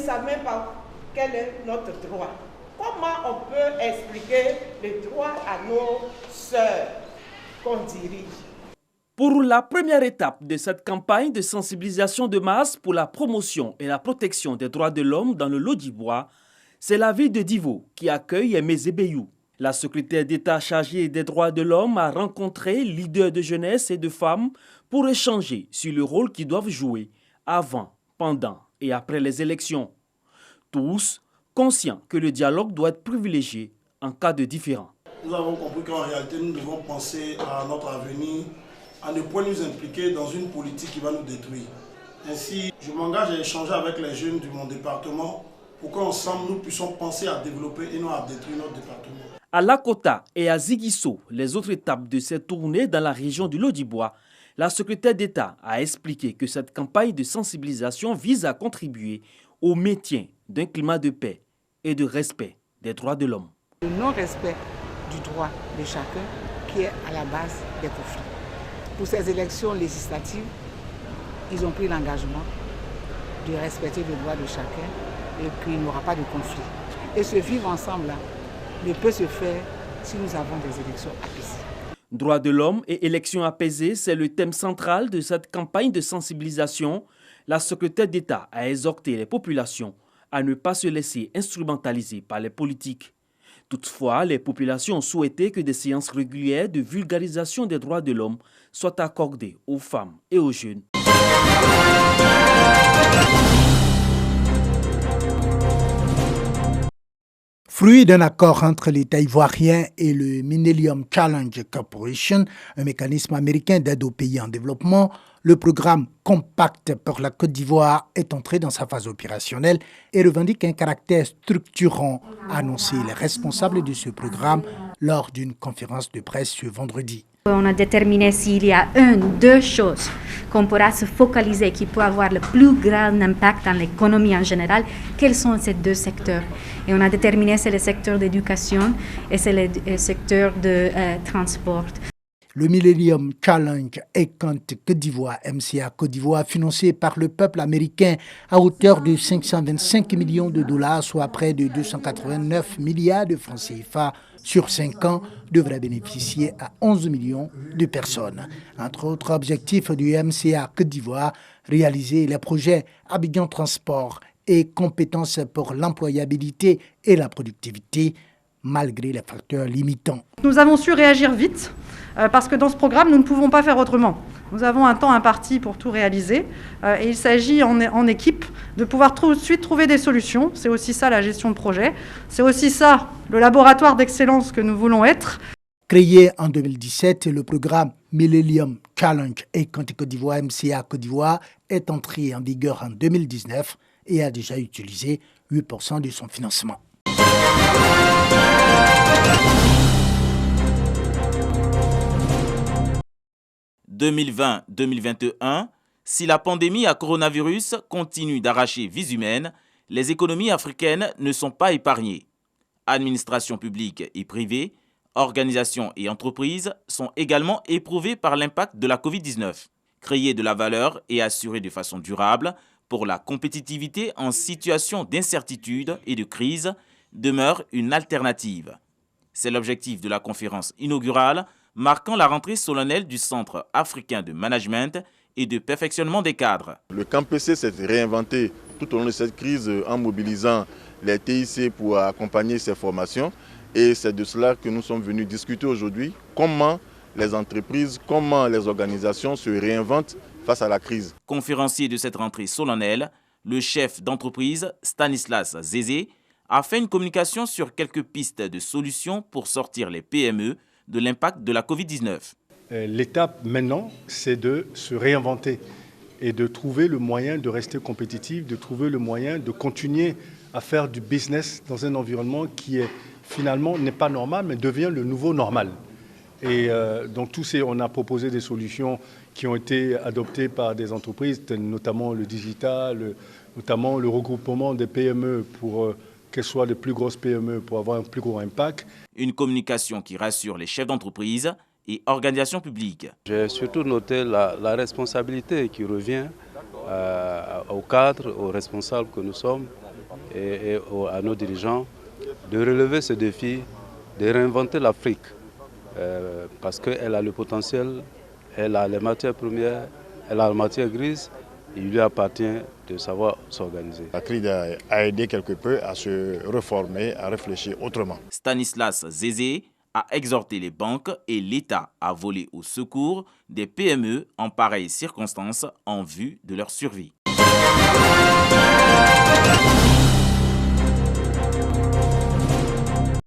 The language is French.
savent même pas quel est notre droit. Comment on peut expliquer les droits à nos sœurs qu'on dirige? Pour la première étape de cette campagne de sensibilisation de masse pour la promotion et la protection des droits de l'homme dans le Lodibois, c'est la ville de Divo qui accueille Aimé Zébéyou. La secrétaire d'État chargée des droits de l'homme a rencontré leaders de jeunesse et de femmes pour échanger sur le rôle qu'ils doivent jouer avant, pendant et après les élections. Tous conscients que le dialogue doit être privilégié en cas de différend. Nous avons compris qu'en réalité, nous devons penser à notre avenir, à ne point nous impliquer dans une politique qui va nous détruire. Ainsi, je m'engage à échanger avec les jeunes de mon département pour qu'ensemble nous puissions penser à développer et non à détruire notre département. À Lakota et à Ziguinchor, les autres étapes de cette tournée dans la région du Lodibois, la secrétaire d'État a expliqué que cette campagne de sensibilisation vise à contribuer au maintien d'un climat de paix et de respect des droits de l'homme. Le non-respect du droit de chacun qui est à la base des conflits. Pour ces élections législatives, ils ont pris l'engagement de respecter le droit de chacun et qu'il n'y aura pas de conflit. Et ce vivre ensemble-là ne peut se faire si nous avons des élections apaisées. Droits de l'homme et élections apaisées, c'est le thème central de cette campagne de sensibilisation. La secrétaire d'État a exhorté les populations à ne pas se laisser instrumentaliser par les politiques. Toutefois, les populations ont souhaité que des séances régulières de vulgarisation des droits de l'homme soient accordées aux femmes et aux jeunes. Fruit d'un accord entre l'État ivoirien et le Millennium Challenge Corporation, un mécanisme américain d'aide aux pays en développement, le programme Compact pour la Côte d'Ivoire est entré dans sa phase opérationnelle et revendique un caractère structurant, a annoncé les responsables de ce programme lors d'une conférence de presse ce vendredi. On a déterminé s'il y a deux choses qu'on pourra se focaliser, qui peuvent avoir le plus grand impact dans l'économie en général. Quels sont ces deux secteurs? Et on a déterminé c'est le secteur d'éducation et c'est le secteur de transport. Le Millennium Challenge Econ Côte d'Ivoire, MCA Côte d'Ivoire, financé par le peuple américain à hauteur de 525 millions de dollars, soit près de 289 milliards de francs CFA sur 5 ans, devrait bénéficier à 11 millions de personnes. Entre autres objectifs du MCA Côte d'Ivoire, réaliser les projets Abidjan Transport et compétences pour l'employabilité et la productivité, malgré les facteurs limitants. Nous avons su réagir vite parce que dans ce programme, nous ne pouvons pas faire autrement. Nous avons un temps imparti pour tout réaliser et il s'agit en équipe de pouvoir tout de suite trouver des solutions. C'est aussi ça la gestion de projet. C'est aussi ça le laboratoire d'excellence que nous voulons être. Créé en 2017, le programme Millennium Challenge Econ Côte d'Ivoire, MCA Côte d'Ivoire, est entré en vigueur en 2019 et a déjà utilisé 8% de son financement. « 2020-2021, si la pandémie à coronavirus continue d'arracher vies humaines, les économies africaines ne sont pas épargnées. Administrations publiques et privées, organisations et entreprises sont également éprouvées par l'impact de la Covid-19. Créer de la valeur et assurer de façon durable pour la compétitivité en situation d'incertitude et de crise demeure une alternative. C'est l'objectif de la conférence inaugurale marquant la rentrée solennelle du Centre africain de management et de perfectionnement des cadres. Le CAMPC s'est réinventé tout au long de cette crise en mobilisant les TIC pour accompagner ces formations. Et c'est de cela que nous sommes venus discuter aujourd'hui, comment les entreprises, comment les organisations se réinventent face à la crise. Conférencier de cette rentrée solennelle, le chef d'entreprise Stanislas Zézé a fait une communication sur quelques pistes de solutions pour sortir les PME de l'impact de la Covid-19. L'étape maintenant, c'est de se réinventer et de trouver le moyen de rester compétitif, de trouver le moyen de continuer à faire du business dans un environnement qui est finalement n'est pas normal, mais devient le nouveau normal. Et donc on a proposé des solutions qui ont été adoptées par des entreprises, notamment le digital, notamment le regroupement des PME pour qu'elles soient les plus grosses PME pour avoir un plus gros impact. Une communication qui rassure les chefs d'entreprise et organisations publiques. J'ai surtout noté la responsabilité qui revient aux cadres, aux responsables que nous sommes, et à nos dirigeants de relever ce défi, de réinventer l'Afrique, parce qu'elle a le potentiel, elle a les matières premières, elle a la matière grise, il lui appartient de savoir s'organiser. La crise a aidé quelque peu à se reformer, à réfléchir autrement. Stanislas Zézé a exhorté les banques et l'État à voler au secours des PME en pareilles circonstances en vue de leur survie.